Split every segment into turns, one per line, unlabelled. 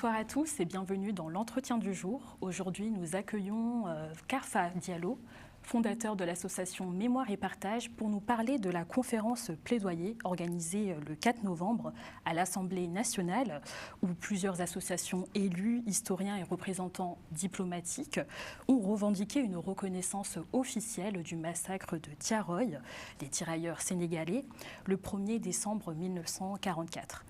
Bonsoir à tous et bienvenue dans l'entretien du jour. Aujourd'hui, nous accueillons Karfa Diallo, fondateur de l'association Mémoire et Partage, pour nous parler de la conférence plaidoyer organisée le 4 novembre à l'Assemblée nationale, où plusieurs associations élus, historiens et représentants diplomatiques ont revendiqué une reconnaissance officielle du massacre de Thiaroye, des tirailleurs sénégalais, le 1er décembre 1944.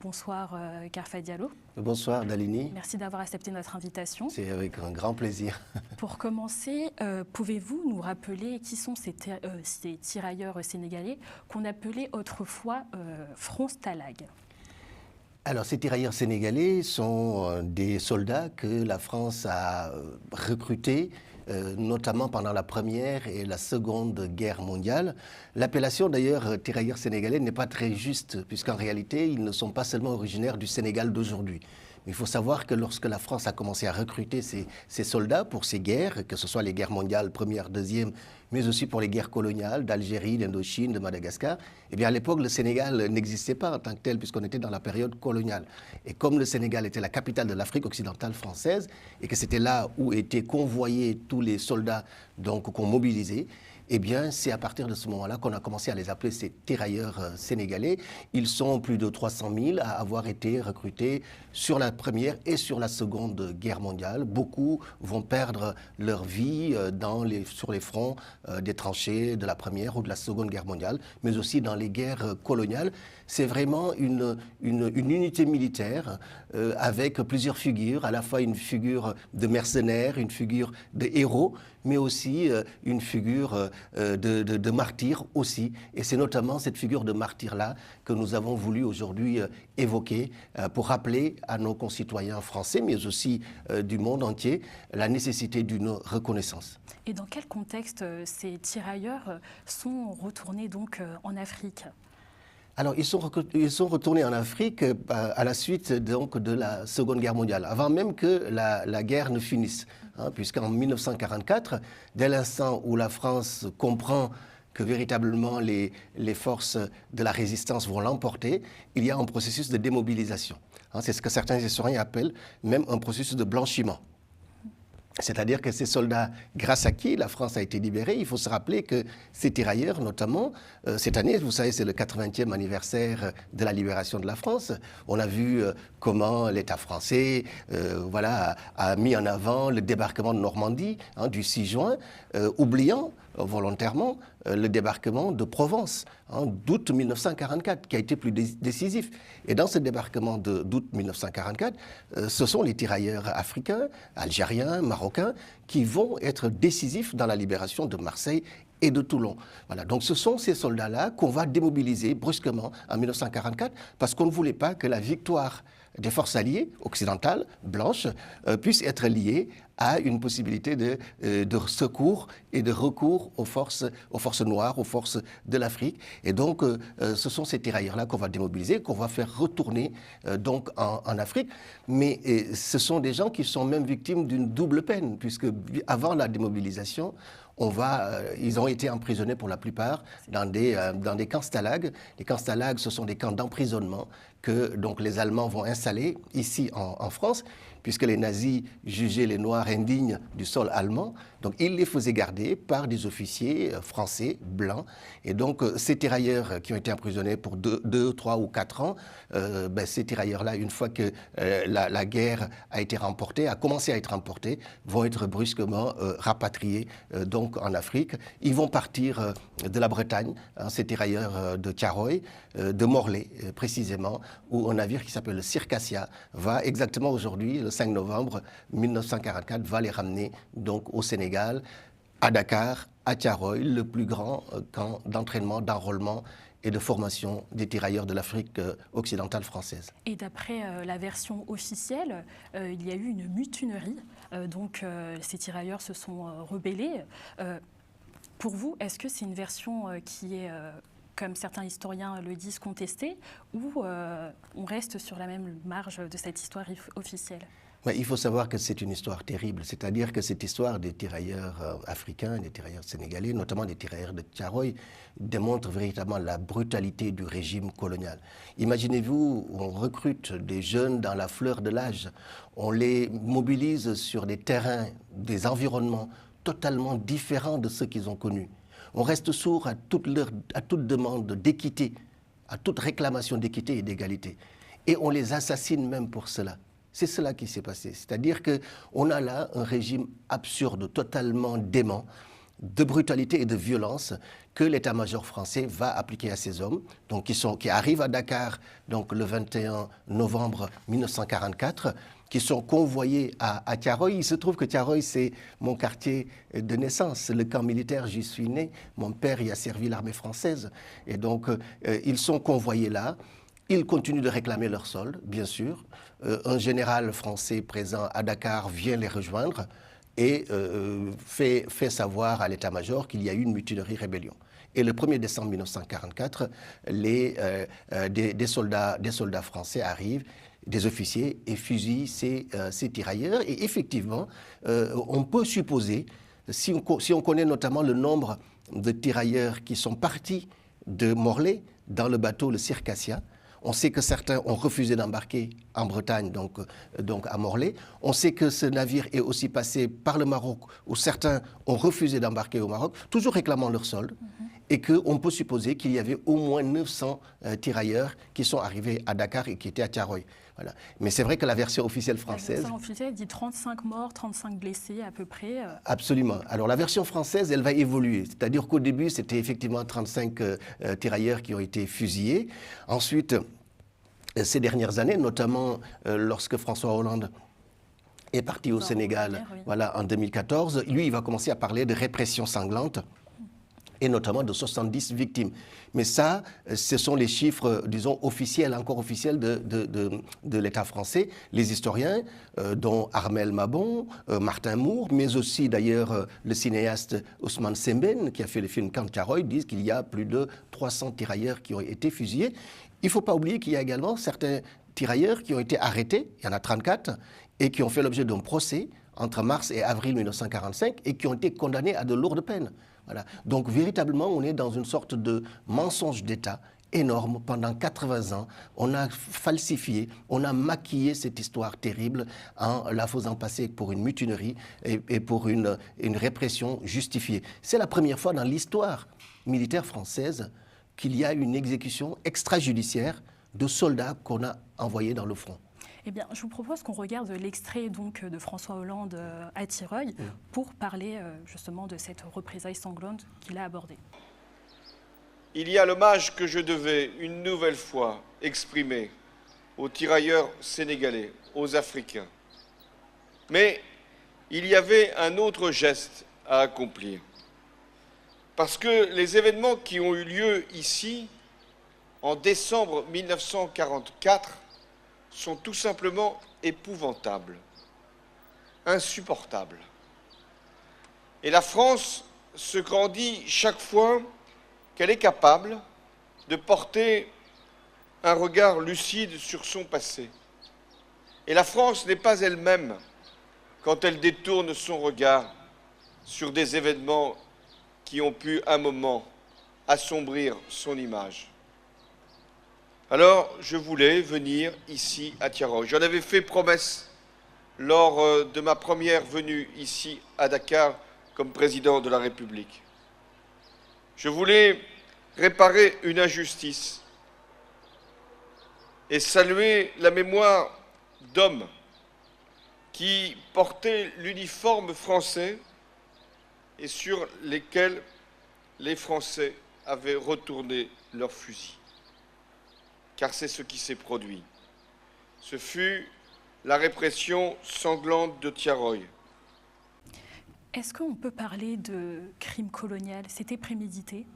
Bonsoir Karfa Diallo.
Bonsoir Dalini.
Merci d'avoir accepté notre invitation.
C'est avec un grand plaisir.
Pour commencer, pouvez-vous nous rappeler qui sont ces tirailleurs sénégalais qu'on appelait autrefois Front Stalag?
Alors, ces tirailleurs sénégalais sont des soldats que la France a recrutés, notamment pendant la Première et la Seconde Guerre mondiale. L'appellation d'ailleurs tirailleurs sénégalais n'est pas très juste, puisqu'en réalité, ils ne sont pas seulement originaires du Sénégal d'aujourd'hui. Il faut savoir que lorsque la France a commencé à recruter ces soldats pour ces guerres, que ce soit les guerres mondiales, première, deuxième, mais aussi pour les guerres coloniales d'Algérie, d'Indochine, de Madagascar, eh bien à l'époque, le Sénégal n'existait pas en tant que tel, puisqu'on était dans la période coloniale. Et comme le Sénégal était la capitale de l'Afrique occidentale française, et que c'était là où étaient convoyés tous les soldats qu'on mobilisait, eh bien, c'est à partir de ce moment-là qu'on a commencé à les appeler ces tirailleurs sénégalais. Ils sont plus de 300 000 à avoir été recrutés sur la Première et sur la Seconde Guerre mondiale. Beaucoup vont perdre leur vie sur les fronts des tranchées de la Première ou de la Seconde Guerre mondiale, mais aussi dans les guerres coloniales. C'est vraiment une unité militaire avec plusieurs figures, à la fois une figure de mercenaires, une figure de héros, mais aussi une figure de martyr aussi. Et c'est notamment cette figure de martyr-là que nous avons voulu aujourd'hui évoquer pour rappeler à nos concitoyens français, mais aussi du monde entier, la nécessité d'une reconnaissance.
Et dans quel contexte ces tirailleurs sont retournés donc en Afrique ?
Alors, ils sont retournés en Afrique à la suite donc, de la Seconde Guerre mondiale, avant même que la guerre ne finisse. Puisqu'en 1944, dès l'instant où la France comprend que véritablement les forces de la résistance vont l'emporter, il y a un processus de démobilisation. C'est ce que certains historiens appellent même un processus de blanchiment. C'est-à-dire que ces soldats, grâce à qui la France a été libérée, il faut se rappeler que ces tirailleurs, notamment, cette année, vous savez, c'est le 80e anniversaire de la libération de la France. On a vu comment l'État français a mis en avant le débarquement de Normandie du 6 juin, oubliant volontairement le débarquement de Provence d'août 1944, qui a été plus décisif. Et dans ce débarquement d'août 1944, ce sont les tirailleurs africains, algériens, marocains, qui vont être décisifs dans la libération de Marseille et de Toulon. Voilà. Donc ce sont ces soldats-là qu'on va démobiliser brusquement en 1944, parce qu'on ne voulait pas que la victoire des forces alliées occidentales, blanches, puisse être liée à une possibilité de secours et de recours aux forces noires, aux forces de l'Afrique. Et donc, ce sont ces tirailleurs-là qu'on va démobiliser, qu'on va faire retourner donc en Afrique. Mais ce sont des gens qui sont même victimes d'une double peine, puisque avant la démobilisation, ils ont été emprisonnés pour la plupart dans des camps stalags. Les camps stalags, ce sont des camps d'emprisonnement que donc, les Allemands vont installer ici en France, puisque les nazis jugeaient les Noirs indignes du sol allemand. Donc ils les faisaient garder par des officiers français, blancs. Et donc ces tirailleurs qui ont été emprisonnés pour 2, 3 ou 4 ans, ces tirailleurs-là, une fois que la guerre a commencé à être remportée, vont être brusquement rapatriés donc en Afrique. Ils vont partir de la Bretagne, ces tirailleurs de Thiaroye, de Morlaix précisément, où un navire qui s'appelle le Circassia va exactement aujourd'hui, le 5 novembre 1944, va les ramener donc au Sénégal, à Dakar, à Thiaroye, le plus grand camp d'entraînement, d'enrôlement et de formation des tirailleurs de l'Afrique occidentale française.
Et d'après la version officielle, il y a eu une mutinerie, ces tirailleurs se sont rebellés. Pour vous, est-ce que c'est une version qui est, comme certains historiens le disent, contestée, ou on reste sur la même marge de cette histoire officielle ?
Mais il faut savoir que c'est une histoire terrible, c'est-à-dire que cette histoire des tirailleurs africains, des tirailleurs sénégalais, notamment des tirailleurs de Thiaroye, démontre véritablement la brutalité du régime colonial. Imaginez-vous, on recrute des jeunes dans la fleur de l'âge, on les mobilise sur des terrains, des environnements totalement différents de ceux qu'ils ont connus. On reste sourd à toute demande d'équité, à toute réclamation d'équité et d'égalité. Et on les assassine même pour cela. C'est cela qui s'est passé. C'est-à-dire qu'on a là un régime absurde, totalement dément, de brutalité et de violence que l'état-major français va appliquer à ces hommes, donc qui arrivent à Dakar donc, le 21 novembre 1944, qui sont convoyés à Thiaroye. Il se trouve que Thiaroye, c'est mon quartier de naissance, le camp militaire, j'y suis né. Mon père y a servi l'armée française. Et donc, ils sont convoyés là. Ils continuent de réclamer leur solde, bien sûr. Un général français présent à Dakar vient les rejoindre et fait savoir à l'état-major qu'il y a eu une mutinerie rébellion. Et le 1er décembre 1944, des soldats français arrivent, des officiers, et fusillent ces tirailleurs. Et effectivement, on peut supposer, si on connaît notamment le nombre de tirailleurs qui sont partis de Morlaix dans le bateau le Circassia, on sait que certains ont refusé d'embarquer en Bretagne, donc à Morlaix. On sait que ce navire est aussi passé par le Maroc, où certains ont refusé d'embarquer au Maroc, toujours réclamant leur solde, et qu'on peut supposer qu'il y avait au moins 900 tirailleurs qui sont arrivés à Dakar et qui étaient à Thiaroye. Voilà. Mais c'est vrai que la version officielle française...
La version officielle dit 35 morts, 35 blessés à peu près.
Absolument. Alors la version française, elle va évoluer. C'est-à-dire qu'au début, c'était effectivement 35 tirailleurs qui ont été fusillés. Ensuite, ces dernières années, notamment lorsque François Hollande est parti au Sénégal voilà, en 2014, lui, il va commencer à parler de répression sanglante et notamment de 70 victimes. Mais ça, ce sont les chiffres, disons, officiels, encore officiels de l'État français. Les historiens, dont Armel Mabon, Martin Moore, mais aussi d'ailleurs le cinéaste Ousmane Sembène, qui a fait le film Camp Thiaroye, disent qu'il y a plus de 300 tirailleurs qui ont été fusillés. Il ne faut pas oublier qu'il y a également certains tirailleurs qui ont été arrêtés, il y en a 34, et qui ont fait l'objet d'un procès entre mars et avril 1945 et qui ont été condamnés à de lourdes peines. Voilà. Donc véritablement, on est dans une sorte de mensonge d'État énorme. Pendant 80 ans, on a falsifié, on a maquillé cette histoire terrible en la faisant passer pour une mutinerie et pour une répression justifiée. C'est la première fois dans l'histoire militaire française qu'il y a une exécution extrajudiciaire de soldats qu'on a envoyés dans le front.
Eh bien, je vous propose qu'on regarde l'extrait donc de François Hollande à Thiaroye pour parler justement de cette représaille sanglante qu'il a abordée.
Il y a l'hommage que je devais une nouvelle fois exprimer aux tirailleurs sénégalais, aux Africains. Mais il y avait un autre geste à accomplir. Parce que les événements qui ont eu lieu ici, en décembre 1944, sont tout simplement épouvantables, insupportables. Et la France se grandit chaque fois qu'elle est capable de porter un regard lucide sur son passé. Et la France n'est pas elle-même quand elle détourne son regard sur des événements qui ont pu, un moment, assombrir son image. Alors, je voulais venir ici à Thiaroye. J'en avais fait promesse lors de ma première venue ici à Dakar comme président de la République. Je voulais réparer une injustice et saluer la mémoire d'hommes qui portaient l'uniforme français et sur lesquels les Français avaient retourné leurs fusils. Car c'est ce qui s'est produit. Ce fut la répression sanglante de Thiaroye.
Est-ce qu'on peut parler de crime colonial? C'était prémédité?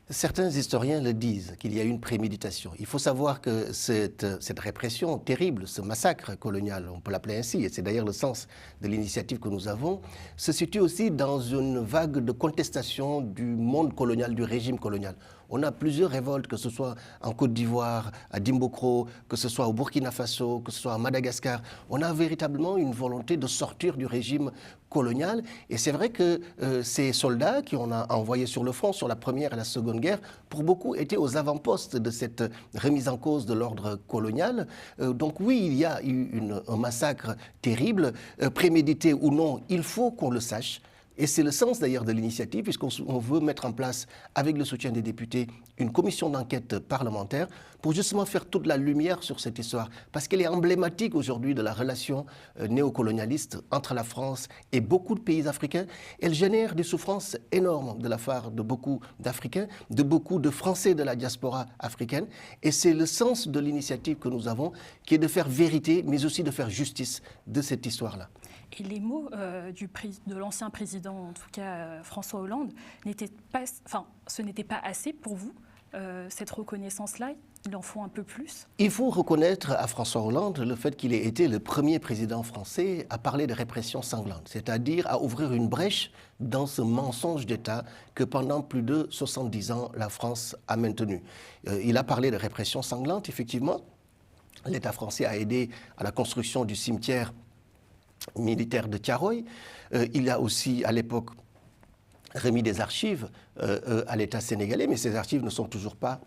Certains historiens le disent, qu'il y a eu une préméditation. Il faut savoir que cette répression terrible, ce massacre colonial, on peut l'appeler ainsi, et c'est d'ailleurs le sens de l'initiative que nous avons, se situe aussi dans une vague de contestation du monde colonial, du régime colonial. On a plusieurs révoltes, que ce soit en Côte d'Ivoire, à Dimbokro, que ce soit au Burkina Faso, que ce soit à Madagascar. On a véritablement une volonté de sortir du régime colonial. Et c'est vrai que ces soldats qu'on a envoyés sur le front, sur la Première et la Seconde Guerre, pour beaucoup étaient aux avant-postes de cette remise en cause de l'ordre colonial. Donc oui, il y a eu un massacre terrible, prémédité ou non, il faut qu'on le sache. Et c'est le sens d'ailleurs de l'initiative, puisqu'on veut mettre en place, avec le soutien des députés, une commission d'enquête parlementaire pour justement faire toute la lumière sur cette histoire. Parce qu'elle est emblématique aujourd'hui de la relation néocolonialiste entre la France et beaucoup de pays africains. Elle génère des souffrances énormes de la part de beaucoup d'Africains, de beaucoup de Français de la diaspora africaine. Et c'est le sens de l'initiative que nous avons, qui est de faire vérité, mais aussi de faire justice de cette histoire-là.
Et les mots de l'ancien président, en tout cas François Hollande, ce n'était pas assez pour vous, cette reconnaissance-là? Il en faut un peu plus?
Il faut reconnaître à François Hollande le fait qu'il ait été le premier président français à parler de répression sanglante, c'est-à-dire à ouvrir une brèche dans ce mensonge d'État que pendant plus de 70 ans, la France a maintenu. Il a parlé de répression sanglante, effectivement. L'État français a aidé à la construction du cimetière militaire de Thiaroye. Il a aussi, à l'époque, remis des archives à l'État sénégalais, mais ces archives ne sont toujours pas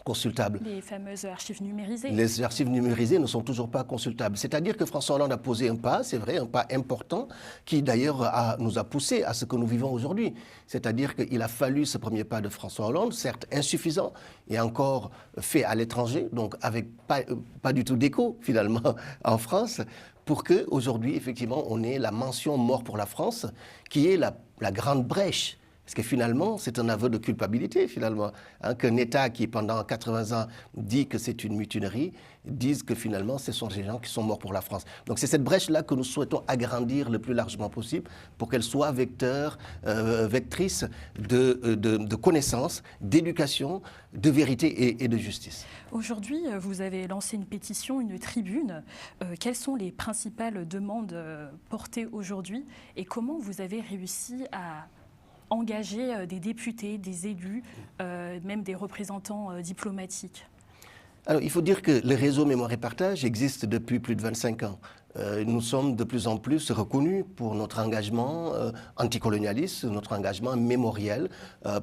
consultables.
Les fameuses archives numérisées.
Les archives numérisées ne sont toujours pas consultables. C'est-à-dire que François Hollande a posé un pas, c'est vrai, un pas important, qui d'ailleurs nous a poussé à ce que nous vivons aujourd'hui. C'est-à-dire qu'il a fallu ce premier pas de François Hollande, certes insuffisant, et encore fait à l'étranger, donc avec pas du tout d'écho, finalement, en France, pour qu'aujourd'hui, effectivement, on ait la mention mort pour la France, qui est la grande brèche. Parce que finalement, c'est un aveu de culpabilité, finalement. Qu'un État qui, pendant 80 ans, dit que c'est une mutinerie, dise que finalement, ce sont des gens qui sont morts pour la France. Donc c'est cette brèche-là que nous souhaitons agrandir le plus largement possible pour qu'elle soit vectrice de connaissances, d'éducation, de vérité et de justice.
Aujourd'hui, vous avez lancé une pétition, une tribune. Quelles sont les principales demandes portées aujourd'hui et comment vous avez réussi à engager des députés, des élus, même des représentants diplomatiques?
Alors, il faut dire que le réseau Mémoire et Partage existe depuis plus de 25 ans. Nous sommes de plus en plus reconnus pour notre engagement anticolonialiste, notre engagement mémoriel,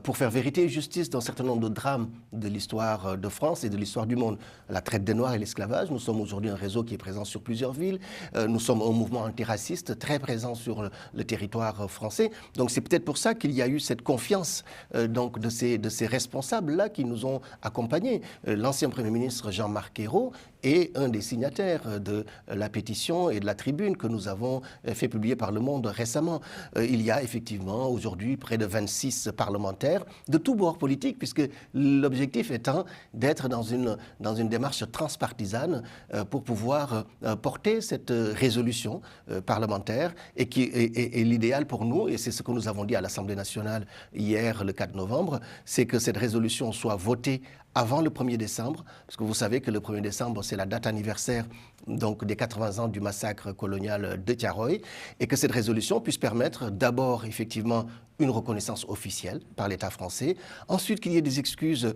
pour faire vérité et justice dans un certain nombre de drames de l'histoire de France et de l'histoire du monde. La traite des Noirs et l'esclavage, nous sommes aujourd'hui un réseau qui est présent sur plusieurs villes. Nous sommes un mouvement antiraciste très présent sur le territoire français. Donc c'est peut-être pour ça qu'il y a eu cette confiance donc de ces responsables-là qui nous ont accompagnés. L'ancien Premier ministre Jean-Marc Ayrault est un des signataires de la pétition et de la tribune que nous avons fait publier par Le Monde récemment. Il y a effectivement aujourd'hui près de 26 parlementaires de tous bords politiques, puisque l'objectif étant d'être dans une démarche transpartisane pour pouvoir porter cette résolution parlementaire et l'idéal pour nous, et c'est ce que nous avons dit à l'Assemblée nationale hier le 4 novembre, c'est que cette résolution soit votée avant le 1er décembre, parce que vous savez que le 1er décembre, c'est la date anniversaire donc, des 80 ans du massacre colonial de Thiaroye, et que cette résolution puisse permettre d'abord, effectivement, une reconnaissance officielle par l'État français, ensuite qu'il y ait des excuses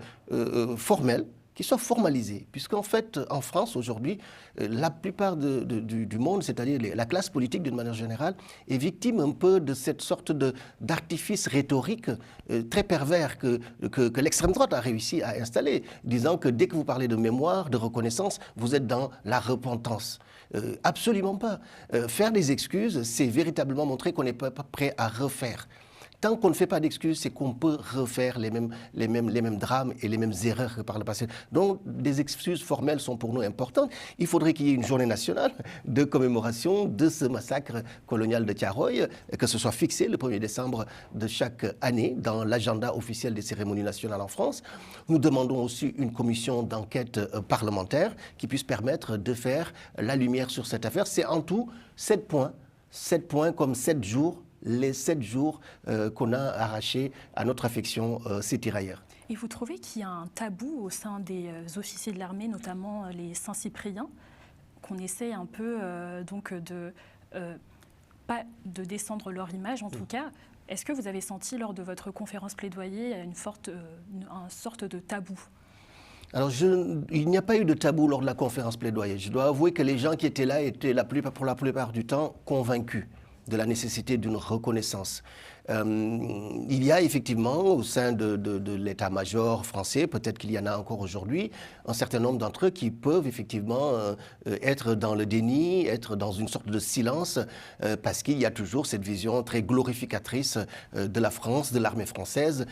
formelles, qui soient formalisées, puisqu'en fait, en France, aujourd'hui, la plupart du monde, c'est-à-dire la classe politique d'une manière générale, est victime un peu de cette sorte d'artifice rhétorique très pervers que l'extrême droite a réussi à installer, disant que dès que vous parlez de mémoire, de reconnaissance, vous êtes dans la repentance. Absolument pas. Faire des excuses, c'est véritablement montrer qu'on n'est pas prêt à refaire. Tant qu'on ne fait pas d'excuses, c'est qu'on peut refaire les mêmes drames et les mêmes erreurs que par le passé. Donc, des excuses formelles sont pour nous importantes. Il faudrait qu'il y ait une journée nationale de commémoration de ce massacre colonial de Thiaroye, que ce soit fixé le 1er décembre de chaque année dans l'agenda officiel des cérémonies nationales en France. Nous demandons aussi une commission d'enquête parlementaire qui puisse permettre de faire la lumière sur cette affaire. C'est en tout 7 points comme 7 jours, les 7 jours qu'on a arrachés à notre affection, ces tirailleurs.
Et vous trouvez qu'il y a un tabou au sein des officiers de l'armée, notamment les Saint-Cypriens, qu'on essaie un peu pas de descendre leur image en tout cas. Est-ce que vous avez senti lors de votre conférence plaidoyer une sorte de tabou?
Alors, il n'y a pas eu de tabou lors de la conférence plaidoyer. Je dois avouer que les gens qui étaient là étaient pour la plupart du temps convaincus de la nécessité d'une reconnaissance. Il y a effectivement au sein de l'état-major français, peut-être qu'il y en a encore aujourd'hui, un certain nombre d'entre eux qui peuvent effectivement être dans le déni, être dans une sorte de silence, parce qu'il y a toujours cette vision très glorificatrice de la France, de l'armée française,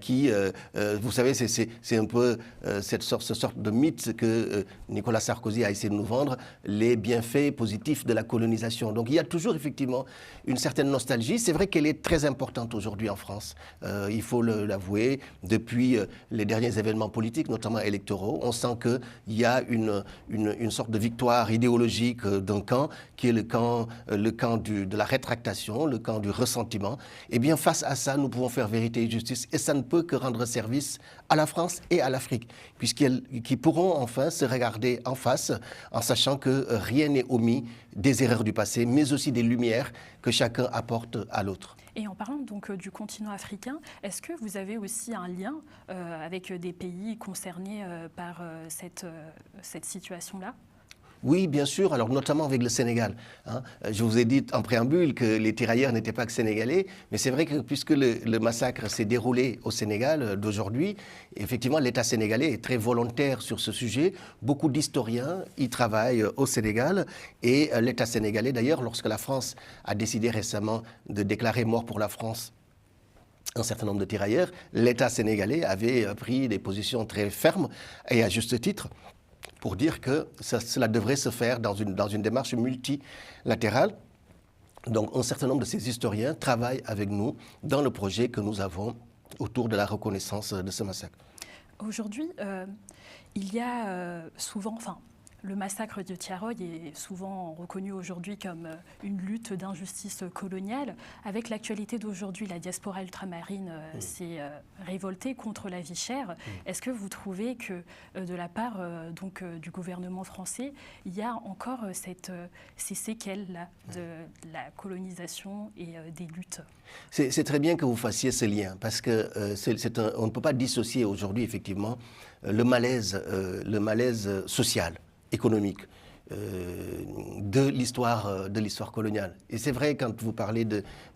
qui, vous savez, c'est un peu cette sorte de mythe que Nicolas Sarkozy a essayé de nous vendre, les bienfaits positifs de la colonisation. Donc il y a toujours effectivement une certaine nostalgie. C'est vrai qu'elle est très importante aujourd'hui en France. Il faut l'avouer. Depuis les derniers événements politiques, notamment électoraux, on sent qu'il y a une sorte de victoire idéologique d'un camp, qui est le camp de la rétractation, le camp du ressentiment. Eh bien, face à ça, nous pouvons faire vérité et justice. Et ça ne peut que rendre service à la France et à l'Afrique, puisqu'ils pourront enfin se regarder en face, en sachant que rien n'est omis des erreurs du passé, mais aussi des lumières que chacun apporte à l'autre.
Et en parlant donc du continent africain, est-ce que vous avez aussi un lien avec des pays concernés par cette situation-là ?
Oui, bien sûr, alors notamment avec le Sénégal. Je vous ai dit en préambule que les tirailleurs n'étaient pas que sénégalais, mais c'est vrai que puisque le massacre s'est déroulé au Sénégal d'aujourd'hui, effectivement l'État sénégalais est très volontaire sur ce sujet. Beaucoup d'historiens y travaillent au Sénégal et l'État sénégalais d'ailleurs, lorsque la France a décidé récemment de déclarer mort pour la France un certain nombre de tirailleurs, l'État sénégalais avait pris des positions très fermes et à juste titre, pour dire que cela devrait se faire dans une démarche multilatérale. Donc un certain nombre de ces historiens travaillent avec nous dans le projet que nous avons autour de la reconnaissance de ce massacre.
Aujourd'hui, il y a souvent... Le massacre de Thiaroye est souvent reconnu aujourd'hui comme une lutte d'injustice coloniale. Avec l'actualité d'aujourd'hui, la diaspora ultramarine s'est révoltée contre la vie chère. Est-ce que vous trouvez que de la part du gouvernement français, il y a encore ces séquelles-là de la colonisation et des luttes ?
C'est très bien que vous fassiez ce lien, parce que on ne peut pas dissocier aujourd'hui effectivement le malaise social, économique de l'histoire coloniale. Et c'est vrai, quand vous parlez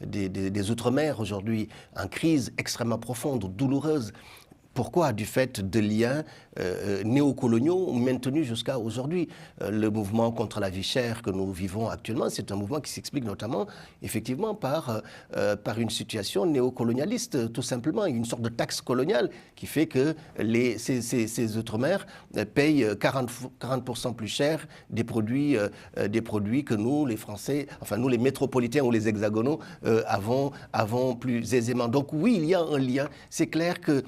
des Outre-mer aujourd'hui, en crise extrêmement profonde, douloureuse. Pourquoi? Du fait de liens néocoloniaux maintenus jusqu'à aujourd'hui. Le mouvement contre la vie chère que nous vivons actuellement, c'est un mouvement qui s'explique notamment, effectivement, par une situation néocolonialiste, tout simplement. Une sorte de taxe coloniale qui fait que ces Outre-mer payent 40% plus cher des produits que nous, les Français, enfin nous, les métropolitains ou les hexagonaux, avons plus aisément. Donc oui, il y a un lien. C'est clair que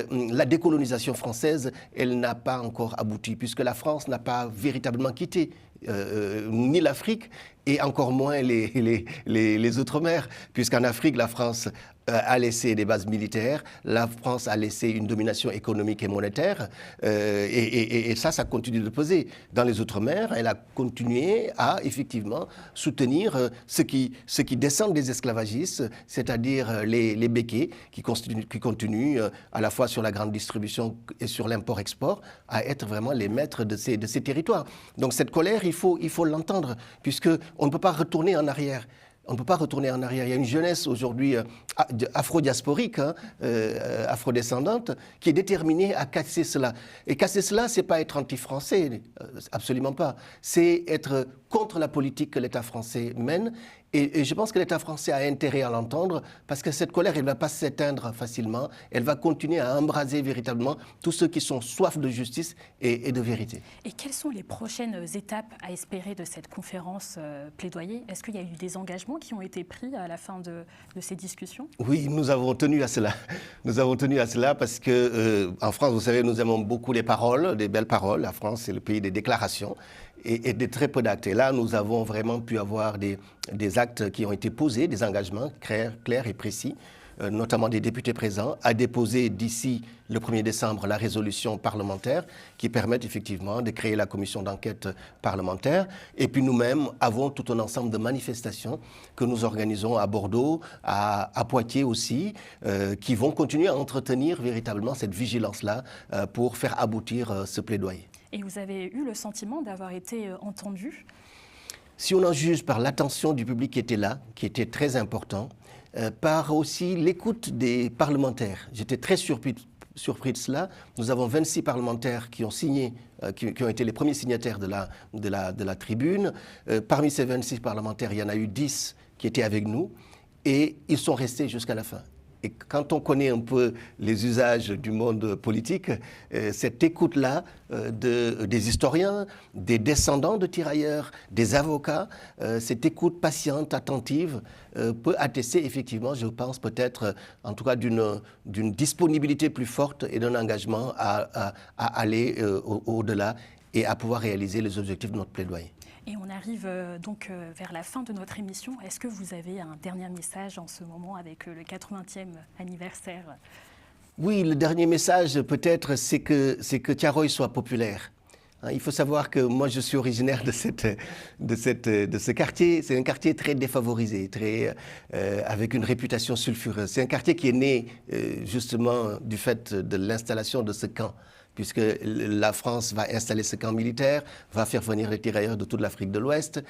la décolonisation française, elle n'a pas encore abouti, puisque la France n'a pas véritablement quitté ni l'Afrique et encore moins les Outre-mer, puisqu'en Afrique, la France a laissé des bases militaires, la France a laissé une domination économique et monétaire, et ça continue de peser. Dans les Outre-mer, elle a continué à, effectivement, soutenir ceux qui descendent des esclavagistes, c'est-à-dire les béquets, qui continuent à la fois sur la grande distribution et sur l'import-export, à être vraiment les maîtres de ces territoires. Donc cette colère, il faut l'entendre, puisqu'on ne peut pas retourner en arrière. On ne peut pas retourner en arrière. Il y a une jeunesse aujourd'hui afro-diasporique, afro-descendante, qui est déterminée à casser cela. Et casser cela, ce n'est pas être anti-français, absolument pas. C'est être contre la politique que l'État français mène. Et je pense que l'État français a intérêt à l'entendre, parce que cette colère, elle ne va pas s'éteindre facilement. Elle va continuer à embraser véritablement tous ceux qui sont soif de justice et de vérité.
Et quelles sont les prochaines étapes à espérer de cette conférence plaidoyer? Est-ce qu'il y a eu des engagements qui ont été pris à la fin de ces discussions?
Oui, nous avons tenu à cela. Nous avons tenu à cela parce que en France, vous savez, nous aimons beaucoup les paroles, des belles paroles. La France, c'est le pays des déclarations et de très peu d'actes. Et là, nous avons vraiment pu avoir des actes qui ont été posés, des engagements clairs et précis. notamment des députés présents, à déposer d'ici le 1er décembre la résolution parlementaire qui permet effectivement de créer la commission d'enquête parlementaire. Et puis nous-mêmes avons tout un ensemble de manifestations que nous organisons à Bordeaux, à Poitiers aussi, qui vont continuer à entretenir véritablement cette vigilance-là pour faire aboutir ce plaidoyer.
Et vous avez eu le sentiment d'avoir été entendu?
Si on en juge par l'attention du public qui était là, qui était très important, par aussi l'écoute des parlementaires. J'étais très surpris de cela. Nous avons 26 parlementaires qui ont signé, qui ont été les premiers signataires de la tribune. Parmi ces 26 parlementaires, il y en a eu 10 qui étaient avec nous et ils sont restés jusqu'à la fin. Et quand on connaît un peu les usages du monde politique, cette écoute-là des historiens, des descendants de tirailleurs, des avocats, cette écoute patiente, attentive, peut attester effectivement, je pense peut-être, en tout cas d'une disponibilité plus forte et d'un engagement à aller au-delà et à pouvoir réaliser les objectifs de notre plaidoyer.
Et on arrive donc vers la fin de notre émission. Est-ce que vous avez un dernier message en ce moment avec le 80e anniversaire?
Oui, le dernier message peut-être, c'est que Thiaroye soit populaire. Il faut savoir que moi je suis originaire de ce quartier. C'est un quartier très défavorisé, avec une réputation sulfureuse. C'est un quartier qui est né justement du fait de l'installation de ce camp, puisque la France va installer ce camp militaire, va faire venir les tirailleurs de toute l'Afrique de l'Ouest,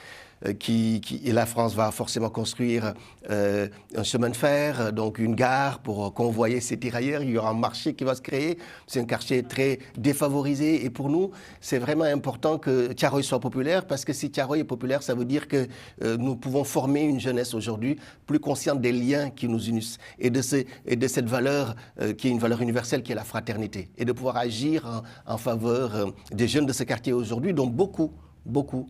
et la France va forcément construire un chemin de fer, donc une gare pour convoyer ces tirailleurs. Il y aura un marché qui va se créer. C'est un quartier très défavorisé. Et pour nous, c'est vraiment important que Thiaroye soit populaire, parce que si Thiaroye est populaire, ça veut dire que nous pouvons former une jeunesse aujourd'hui plus consciente des liens qui nous unissent et de cette valeur qui est une valeur universelle, qui est la fraternité, et de pouvoir agir en faveur des jeunes de ce quartier aujourd'hui, dont beaucoup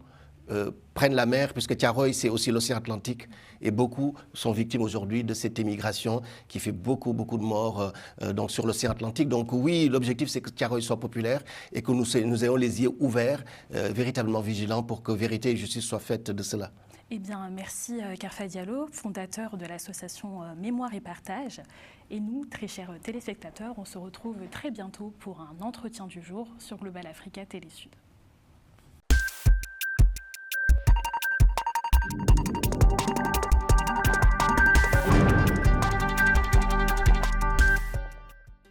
prennent la mer, puisque Thiaroye, c'est aussi l'océan Atlantique, et beaucoup sont victimes aujourd'hui de cette émigration qui fait beaucoup de morts donc sur l'océan Atlantique. Donc oui, l'objectif, c'est que Thiaroye soit populaire et que nous ayons les yeux ouverts, véritablement vigilants pour que vérité et justice soient faites de cela.
Eh bien, merci Karfa Diallo, fondateur de l'association Mémoire et Partage. Et nous, très chers téléspectateurs, on se retrouve très bientôt pour un entretien du jour sur Global Africa Télé Sud.